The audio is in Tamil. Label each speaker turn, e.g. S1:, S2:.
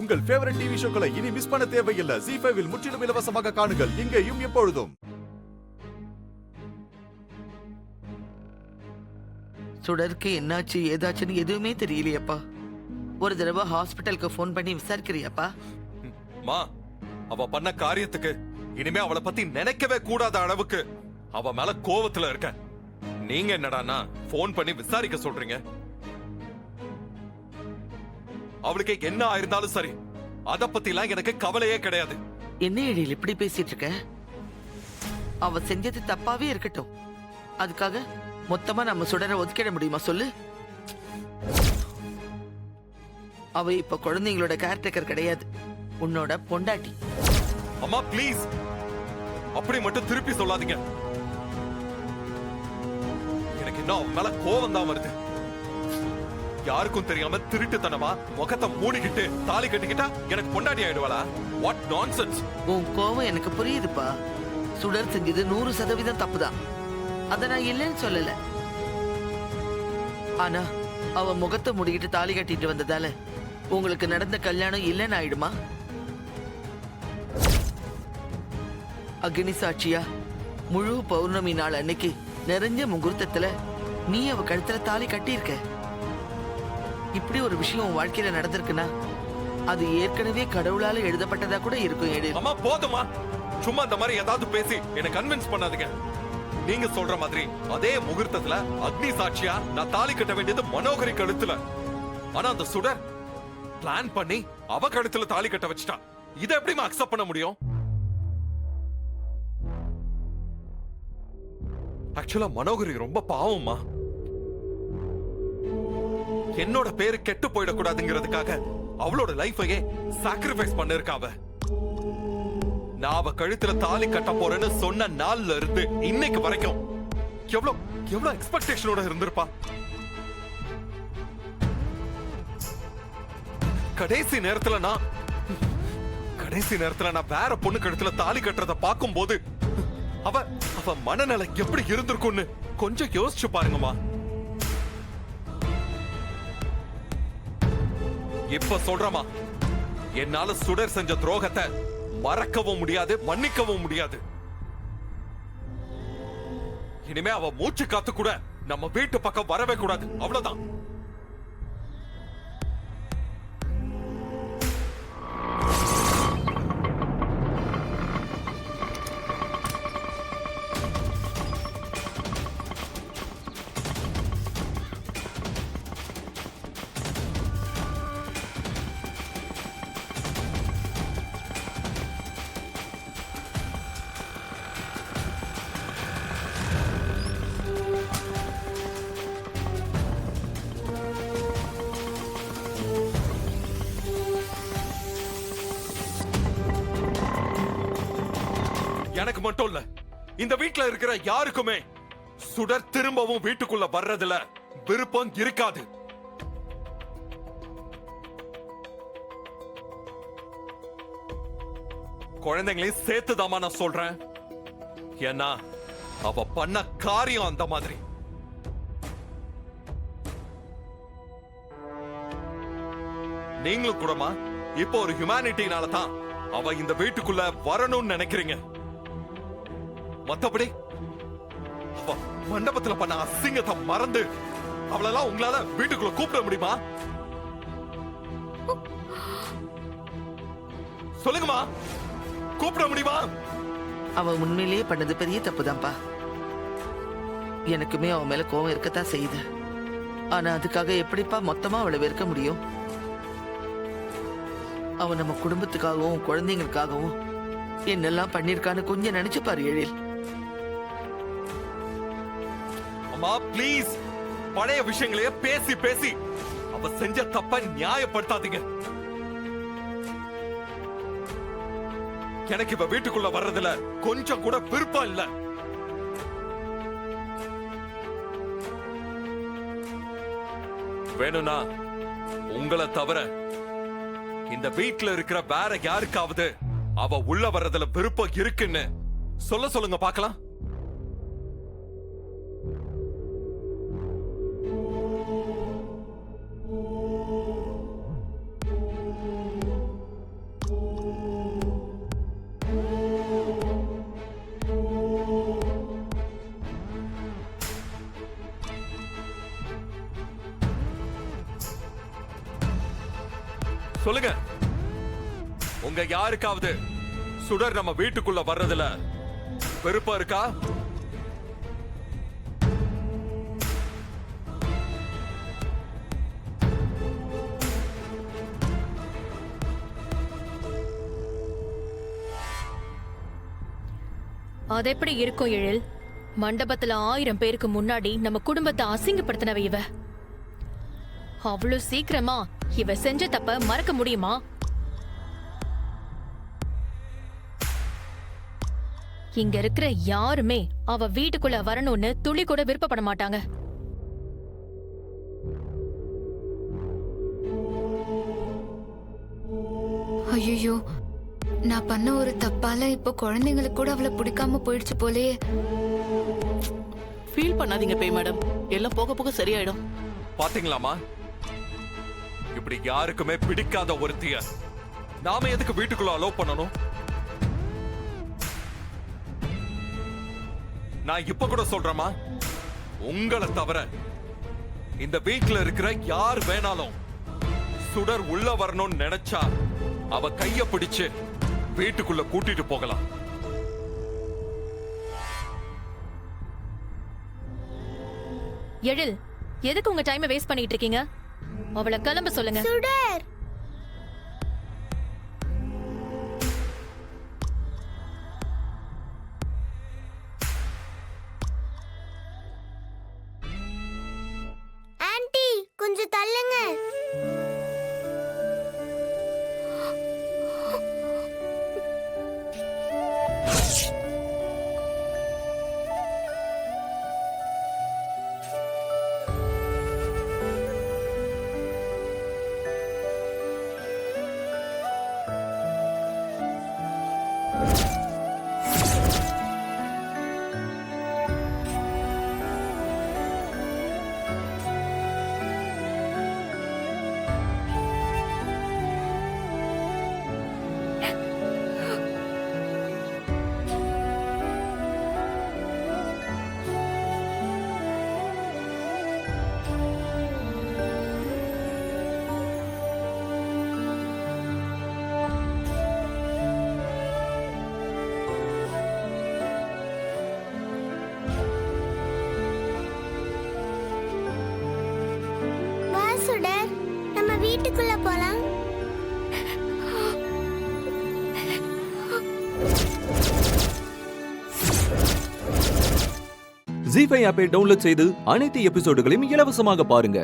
S1: உங்கள் ஃபேவரட் டிவி ஷோக்களை இனி மிஸ் பண்ண தேவையில்லை. ZEE5 இல் முற்றிலும் இலவசமாக காணுங்கள், இங்கேயும் எப்பொழுதும்.
S2: சுடருக்கு என்னாச்சு ஏதாச்சுன்னு எதுவுமே தெரியலையப்பா. ஒரு தடவை ஹாஸ்பிட்டலுக்கு போன் பண்ணி விசாரிக்கிறியாப்பா?
S3: மா, அவ பண்ண காரியத்துக்கு இனிமே அவளை பத்தி நினைக்கவே கூடாத அளவுக்கு அவ மேல கோவத்துல இருக்க. நீங்க என்னடானா போன் பண்ணி விசாரிக்க சொல்றீங்க? அவளுக்கு என்ன ஆயிருந்தாலும் சரி, அத பத்தி எல்லாம் எனக்கு கவலையே கிடையாது.
S2: என்ன எழில் இப்படி பேசிட்டு இருக்க? அவ செஞ்சது தப்பாவே இருக்கட்டும், அதுக்காக மொத்தமா நம்ம சுடரை ஒதுக்கிட முடியுமா சொல்லு? அவ இப்ப குழந்தைங்களோட கேர்டேக்கர் கிடையாது, உன்னோட பொண்டாட்டி.
S3: அம்மா ப்ளீஸ், அப்படி மட்டும் திருப்பி சொல்லாதீங்க. எனக்கு இன்னும் அவன் மேல கோவம் தான் வருது. யாருக்கும் தெரியாம திருட்டுத்தனமா முகத்தை மூடிக்கிட்டு தாலி கட்டிக்கிட்டா எனக்கு பொண்டாட்டி ஆயிடுவாளா? What nonsense.
S2: உன் கோவம் எனக்கு புரியுதுப்பா. சுடர் செஞ்சது 100% தப்புதான், அத நான் இல்லைன்னு சொல்லல. ஆனா அவ முகத்தை மூடிக்கிட்டு தாலி கட்டிட்டு வந்ததால உங்களுக்கு நடந்த கல்யாணம் இல்லைன்னு ஆயிடுமா? அக்னி சாட்சியா முழு பௌர்ணமி நாள் அன்னைக்கு நிறைஞ்ச முகூர்த்தத்துல நீ அவ கழுத்துல தாலி கட்டியிருக்க. இப்படி ஒரு விஷயம் உன் வாழ்க்கையில நடந்திருக்குன்னா அது ஏற்கனவே கடவுளால எழுதப்பட்டதா கூட இருக்கும். எழில்,
S3: அம்மா போதுமா, சும்மா இந்த மாதிரி ஏதாவது பேசி என்ன கன்வின்ஸ் பண்ணாதீங்க. நீங்க சொல்ற மாதிரி அதே முகூர்த்தத்துல அக்னி சாட்சியா நான் தாலி கட்ட வேண்டியது மனோகரி கழுத்துல. ஆனா அந்த சுடர் பிளான் பண்ணி அவ கழுத்துல தாலி கட்ட வச்சுட்டா. இதை எப்படி அக்செப்ட் பண்ண முடியும்? ஆக்சுவலா மனோகரி ரொம்ப பாவம்மா. என்னோட பேரு கெட்டு போயிடக்கூடாதுங்கிறதுக்காக அவளோட லைஃபையே சாக்ரிஃபைஸ் பண்ணிருக்கா அவ. நான் அவ கழுத்துல தாலி கட்ட போறேன்னு சொன்ன நாள்ல இருந்து இன்னைக்கு வரைக்கும் எவ்வளவு எக்ஸ்பெக்டேஷனோட இருந்திருப்பா. கடைசி நேரத்துல நான் வேற பொண்ணு கழுத்துல தாலி கட்டுறத பார்க்கும் போது அவ மனநிலை எப்படி இருந்திருக்கும்னு கொஞ்சம் யோசிச்சு பாருங்கம்மா. இப்ப சொல்றமா, என்னால சுடர் செஞ்ச துரோகத்தை மறக்கவும் முடியாது, மன்னிக்கவும் முடியாது. இனிமே அவ மூச்சு காத்து கூட நம்ம வீட்டு பக்கம் வரவே கூடாது, அவ்வளவுதான். எனக்கு மட்டும் இல்ல, இந்த வீட்ல இருக்கிற யாருக்குமே சுடர் திரும்பவும் வீட்டுக்குள்ள வர்றதுல விருப்பம் இருக்காது. குழந்தைங்களையும் சேர்த்துதாமா நான் சொல்றேன். ஏன்னா அவ பண்ண காரியம் அந்த மாதிரி. நீங்களும் கூடமா இப்போ ஒரு ஹியூமனிட்டினால தான் அவ இந்த வீட்டுக்குள்ள வரணும்னு நினைக்கிறீங்க. மத்தபடி அவ மண்டபத்துல பண்ண அசிங்கத்தை மறந்து அவளெல்லாம் உங்களால வீட்டுக்குள்ள கூப்பிட முடியுமா? சொல்லுங்கம்மா, கூப்பிட முடியுமா?
S2: அவ உண்மையிலேயே பண்ணது பெரிய தப்புதான்ப்பா. எனக்குமே அவன் மேல கோவம் இருக்கத்தான் செய்யுது. ஆனா அதுக்காக எப்படிப்பா மொத்தமா அவளை வெறுக்க முடியும்? அவன் நம்ம குடும்பத்துக்காகவும் குழந்தைங்களுக்காகவும் என்னெல்லாம் பண்ணிருக்கான்னு கொஞ்சம் நினைச்சு பாரு எழில்.
S3: அம்மா ப்ளீஸ், பழைய விஷயங்களையே பேசி பேசி அவ செஞ்ச தப்ப நியாயப்படுத்தாதீங்க. எனக்கு இப்ப வீட்டுக்குள்ள வர்றதுல கொஞ்சம் கூட விருப்பம் இல்ல. வேணும்னா உங்களை தவிர இந்த வீட்டுல இருக்கிற வேற யாருக்காவது அவ உள்ள வர்றதுல விருப்பம் இருக்குன்னு சொல்லுங்க பார்க்கலாம். சொல்லுங்க, உங்க யாருக்காவது சுடர் நம்ம வீட்டுக்குள்ள வர்றதுல வெறுப்பா இருக்கா?
S4: அது எப்படி இருக்கும் எழில்? மண்டபத்துல 1000 பேருக்கு முன்னாடி நம்ம குடும்பத்தை அசிங்கப்படுத்தினவ இவ. அவ்வளவு சீக்கிரமா இவ செஞ்ச தப்ப மறக்க முடியுமா? இங்க இருக்கிற யாருமே அவ வீட்டுக்குள்ள வரணும்னு துளி கூட விருப்பப்பட மாட்டாங்க.
S5: ஐயோ, நான் பண்ண ஒரு தப்பால இப்ப குழந்தைங்களுக்கு கூட அவளை பிடிக்காம போயிடுச்சு போலயே.
S6: ஃபீல் பண்ணாதீங்க பேய் மேடம், எல்லாம் போக போக சரியாயிடும்.
S3: பாத்தீங்களாமா, இப்படி யாருக்குமே பிடிக்காத ஒருத்திய நாம எதுக்கு வீட்டுக்குள்ள அலோவ் பண்ணணும்? நான் இப்ப கூட சொல்றேமா, உங்களை தவிர இந்த வீட்ல இருக்கிற யார் வேணாலும் சுடர் உள்ள வரணும்னு நினைச்சா அவ கைய பிடிச்சு வீட்டுக்குள்ள கூட்டிட்டு போகலாம்.
S4: எழில், எதுக்கு உங்க டைமை வேஸ்ட் பண்ணிட்டு இருக்கீங்க? அவளை கிளம்ப சொல்லுங்க.
S7: சுடர், ஆன்ட்டி கொஞ்சம் தள்ளுங்க. வா சுடர், நம்ம வீட்டுக்குள்ள போலாம்.
S8: ஜீ5 ஆப்பை டவுன்லோட் செய்து அனைத்து எபிசோடுகளையும் இலவசமாக பாருங்க.